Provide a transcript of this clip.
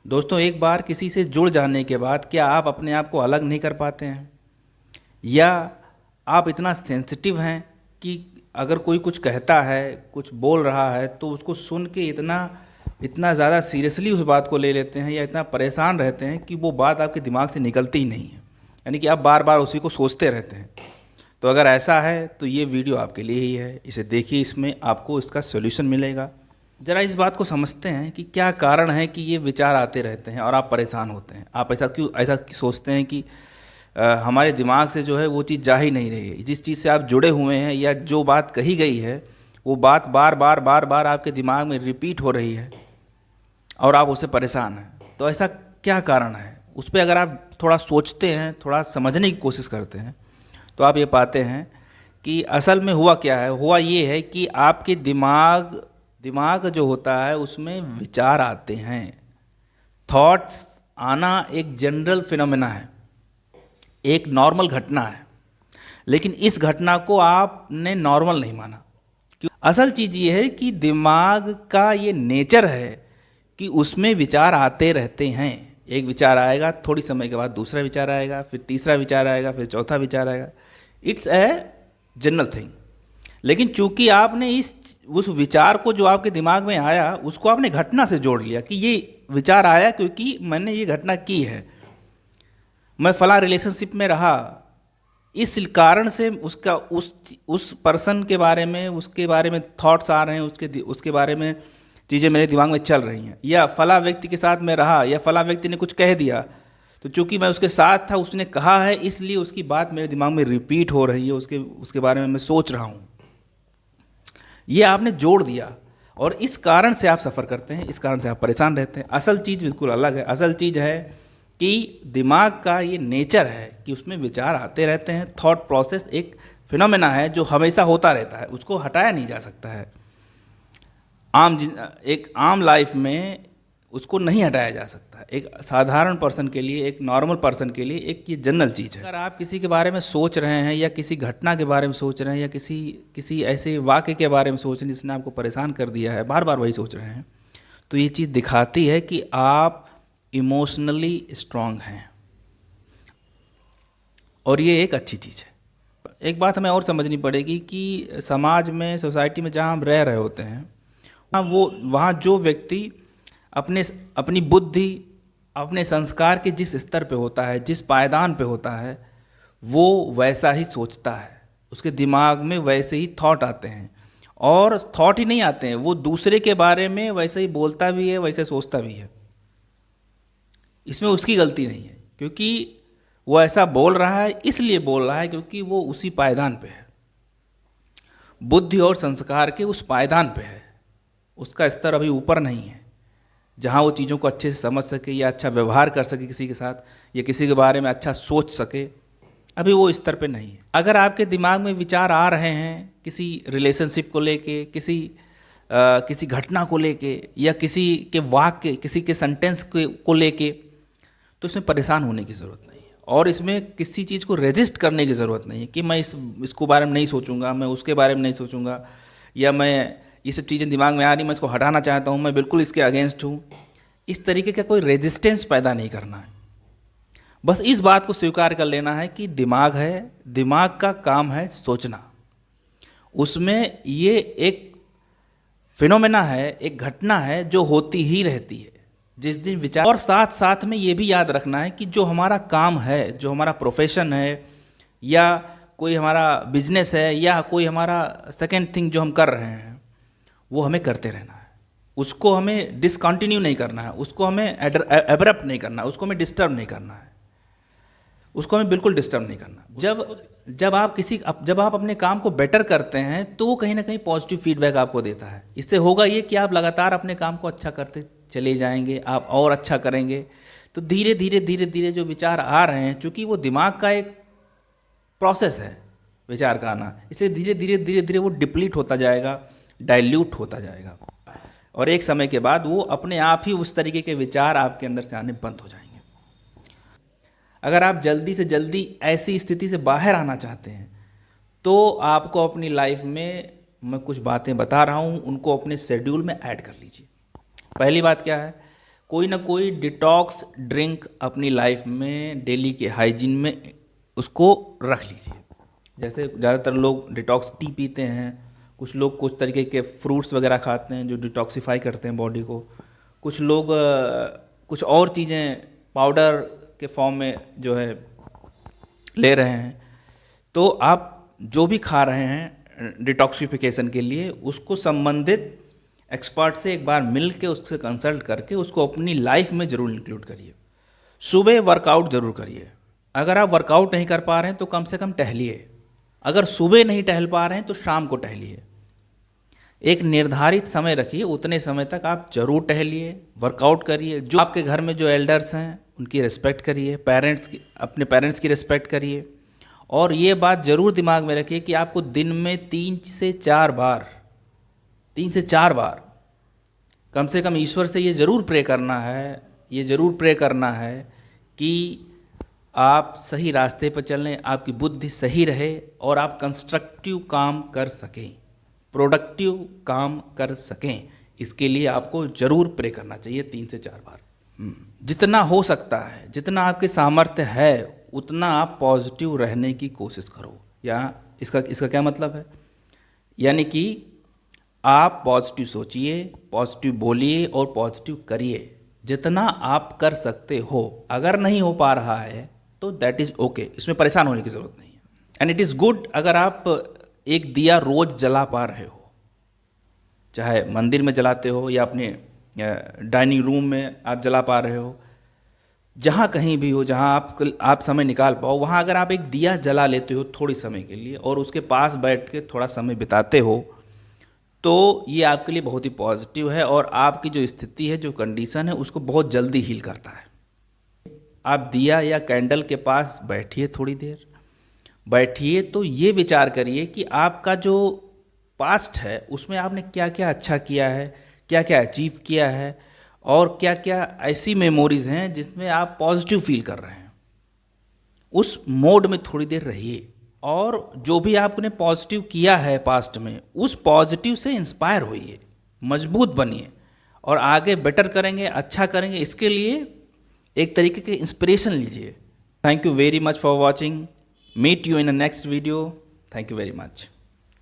दोस्तों, एक बार किसी से जुड़ जाने के बाद क्या आप अपने आप को अलग नहीं कर पाते हैं? या आप इतना सेंसिटिव हैं कि अगर कोई कुछ कहता है, कुछ बोल रहा है, तो उसको सुन के इतना इतना ज़्यादा सीरियसली उस बात को ले लेते हैं या इतना परेशान रहते हैं कि वो बात आपके दिमाग से निकलती ही नहीं है। यानी कि आप बार बार उसी को सोचते रहते हैं। तो अगर ऐसा है तो ये वीडियो आपके लिए ही है। इसे देखिए, इसमें आपको इसका सॉल्यूशन मिलेगा। ज़रा इस बात को समझते हैं कि क्या कारण है कि ये विचार आते रहते हैं और आप परेशान होते हैं। आप ऐसा क्यों सोचते हैं कि हमारे दिमाग से जो है वो चीज़ जा ही नहीं रही है। जिस चीज़ से आप जुड़े हुए हैं या जो बात कही गई है, वो बात बार बार बार बार आपके दिमाग में रिपीट हो रही है और आप उससे परेशान हैं। तो ऐसा क्या कारण है? उस पर अगर आप थोड़ा सोचते हैं, थोड़ा समझने की कोशिश करते हैं, तो आप ये पाते हैं कि असल में हुआ क्या है। हुआ ये है कि आपके दिमाग जो होता है उसमें विचार आते हैं। थॉट्स आना एक जनरल फिनोमेना है, एक नॉर्मल घटना है। लेकिन इस घटना को आपने नॉर्मल नहीं माना। क्यों? असल चीज़ ये है कि दिमाग का ये नेचर है कि उसमें विचार आते रहते हैं। एक विचार आएगा, थोड़ी समय के बाद दूसरा विचार आएगा, फिर तीसरा विचार आएगा, फिर चौथा विचार आएगा। It's a general thing. लेकिन चूंकि आपने उस विचार को जो आपके दिमाग में आया उसको आपने घटना से जोड़ लिया कि ये विचार आया क्योंकि मैंने ये घटना की है, मैं फला रिलेशनशिप में रहा, इस कारण से उसका उस पर्सन के बारे में, उसके बारे में थॉट्स आ रहे हैं, उसके बारे में चीज़ें मेरे दिमाग में चल रही हैं। या फला व्यक्ति के साथ मैं रहा, या फला व्यक्ति ने कुछ कह दिया, तो चूंकि मैं उसके साथ था, उसने कहा है, इसलिए उसकी बात मेरे दिमाग में रिपीट हो रही है, उसके बारे में मैं सोच रहा हूँ। ये आपने जोड़ दिया और इस कारण से आप सफ़र करते हैं, इस कारण से आप परेशान रहते हैं। असल चीज़ बिल्कुल अलग है। असल चीज़ है कि दिमाग का ये नेचर है कि उसमें विचार आते रहते हैं। थॉट प्रोसेस एक फिनोमेना है जो हमेशा होता रहता है, उसको हटाया नहीं जा सकता है। एक आम लाइफ में उसको नहीं हटाया जा सकता। एक साधारण पर्सन के लिए, एक नॉर्मल पर्सन के लिए एक ये जनरल चीज़ है। अगर आप किसी के बारे में सोच रहे हैं या किसी घटना के बारे में सोच रहे हैं या किसी ऐसे वाक्य के बारे में सोच रहे हैं जिसने आपको परेशान कर दिया है, बार बार वही सोच रहे हैं, तो ये चीज़ दिखाती है कि आप इमोशनली स्ट्रांग हैं। और ये एक अच्छी चीज़ है। एक बात हमें और समझनी पड़ेगी कि समाज में, सोसाइटी में जहाँ हम रह रहे होते हैं, वहाँ जो व्यक्ति अपनी बुद्धि, अपने संस्कार के जिस स्तर पे होता है, जिस पायदान पे होता है, वो वैसा ही सोचता है। उसके दिमाग में वैसे ही थॉट आते हैं। और थॉट ही नहीं आते हैं, वो दूसरे के बारे में वैसे ही बोलता भी है, वैसे सोचता भी है। इसमें उसकी गलती नहीं है, क्योंकि वो ऐसा बोल रहा है, इसलिए बोल रहा है क्योंकि वो उसी पायदान पे है, बुद्धि और संस्कार के उस पायदान पे है। उसका स्तर अभी ऊपर नहीं है जहाँ वो चीज़ों को अच्छे से समझ सके या अच्छा व्यवहार कर सके किसी के साथ, या किसी के बारे में अच्छा सोच सके। अभी वो स्तर पे नहीं है। अगर आपके दिमाग में विचार आ रहे हैं किसी रिलेशनशिप को लेके, किसी घटना को लेके, या किसी के वाक्य, किसी के सेंटेंस को लेके, तो इसमें परेशान होने की ज़रूरत नहीं है। और इसमें किसी चीज़ को रेजिस्ट करने की ज़रूरत नहीं है कि मैं इसको बारे में नहीं सोचूंगा, मैं उसके बारे में नहीं सोचूंगा, या मैं ये सब चीज़ें दिमाग में आ रही, मैं इसको हटाना चाहता हूँ, मैं बिल्कुल इसके अगेंस्ट हूँ। इस तरीके का कोई रेजिस्टेंस पैदा नहीं करना है। बस इस बात को स्वीकार कर लेना है कि दिमाग है, दिमाग का काम है सोचना। उसमें ये एक फिनोमेना है, एक घटना है जो होती ही रहती है जिस दिन विचार। और साथ साथ में ये भी याद रखना है कि जो हमारा काम है, जो हमारा प्रोफेशन है, या कोई हमारा बिजनेस है, या कोई हमारा सेकेंड थिंग जो हम कर रहे हैं, वो हमें करते रहना है। उसको हमें डिसकंटिन्यू नहीं करना है, उसको हमें एब्रप्ट नहीं करना है, उसको हमें डिस्टर्ब नहीं करना है, उसको हमें बिल्कुल डिस्टर्ब नहीं करना। जब आप अपने काम को बेटर करते हैं तो वो कहीं ना कहीं पॉजिटिव फीडबैक आपको देता है। इससे होगा ये कि आप लगातार अपने काम को अच्छा करते चले जाएंगे, आप और अच्छा करेंगे। तो धीरे धीरे धीरे धीरे जो विचार आ रहे हैं, चूँकि वो दिमाग का एक प्रोसेस है विचार का आना, इसलिए धीरे धीरे धीरे धीरे वो डिप्लीट होता जाएगा, डाइल्यूट होता जाएगा, और एक समय के बाद वो अपने आप ही उस तरीके के विचार आपके अंदर से आने बंद हो जाएंगे। अगर आप जल्दी से जल्दी ऐसी स्थिति से बाहर आना चाहते हैं तो आपको अपनी लाइफ में, मैं कुछ बातें बता रहा हूँ, उनको अपने शेड्यूल में ऐड कर लीजिए। पहली बात क्या है? कोई ना कोई डिटॉक्स ड्रिंक अपनी लाइफ में डेली के हाइजीन में उसको रख लीजिए। जैसे ज़्यादातर लोग डिटॉक्स टी पीते हैं, कुछ लोग कुछ तरीके के फ्रूट्स वगैरह खाते हैं जो डिटॉक्सिफाई करते हैं बॉडी को, कुछ लोग कुछ और चीज़ें पाउडर के फॉर्म में जो है ले रहे हैं। तो आप जो भी खा रहे हैं डिटॉक्सिफिकेशन के लिए, उसको संबंधित एक्सपर्ट से एक बार मिल के उससे कंसल्ट करके उसको अपनी लाइफ में ज़रूर इंक्लूड करिए। सुबह वर्कआउट ज़रूर करिए। अगर आप वर्कआउट नहीं कर पा रहे हैं तो कम से कम टहलिए। अगर सुबह नहीं टहल पा रहे हैं तो शाम को टहलिए। एक निर्धारित समय रखिए, उतने समय तक आप जरूर टहलिए, वर्कआउट करिए। जो आपके घर में जो एल्डर्स हैं उनकी रिस्पेक्ट करिए, अपने पेरेंट्स की रिस्पेक्ट करिए। और ये बात ज़रूर दिमाग में रखिए कि आपको दिन में 3 से 4 बार कम से कम ईश्वर से ये ज़रूर प्रे करना है कि आप सही रास्ते पर चलें, आपकी बुद्धि सही रहे और आप कंस्ट्रक्टिव काम कर सकें, प्रोडक्टिव काम कर सकें। इसके लिए आपको ज़रूर प्रे करना चाहिए 3 से 4 बार। जितना हो सकता है, जितना आपके सामर्थ्य है, उतना आप पॉजिटिव रहने की कोशिश करो। या इसका क्या मतलब है? यानी कि आप पॉजिटिव सोचिए, पॉजिटिव बोलिए और पॉजिटिव करिए जितना आप कर सकते हो। अगर नहीं हो पा रहा है तो दैट इज़ ओके, इसमें परेशान होने की ज़रूरत नहीं है। एंड इट इज़ गुड अगर आप एक दिया रोज़ जला पा रहे हो, चाहे मंदिर में जलाते हो या अपने डाइनिंग रूम में आप जला पा रहे हो, जहाँ कहीं भी हो जहाँ आप समय निकाल पाओ, वहाँ अगर आप एक दिया जला लेते हो थोड़ी समय के लिए और उसके पास बैठ के थोड़ा समय बिताते हो, तो ये आपके लिए बहुत ही पॉजिटिव है और आपकी जो स्थिति है, जो कंडीशन है, उसको बहुत जल्दी हील करता है। आप दिया या कैंडल के पास बैठिए, थोड़ी देर बैठिए, तो ये विचार करिए कि आपका जो पास्ट है उसमें आपने क्या क्या अच्छा किया है, क्या क्या अचीव किया है और क्या क्या ऐसी मेमोरीज हैं जिसमें आप पॉजिटिव फील कर रहे हैं। उस मोड में थोड़ी देर रहिए और जो भी आपने पॉजिटिव किया है पास्ट में, उस पॉजिटिव से इंस्पायर होइए, मजबूत बनिए और आगे बेटर करेंगे, अच्छा करेंगे। इसके लिए एक तरीके के इंस्पिरेशन लीजिए। Thank you very much for watching. Meet you in a next video. Thank you very much.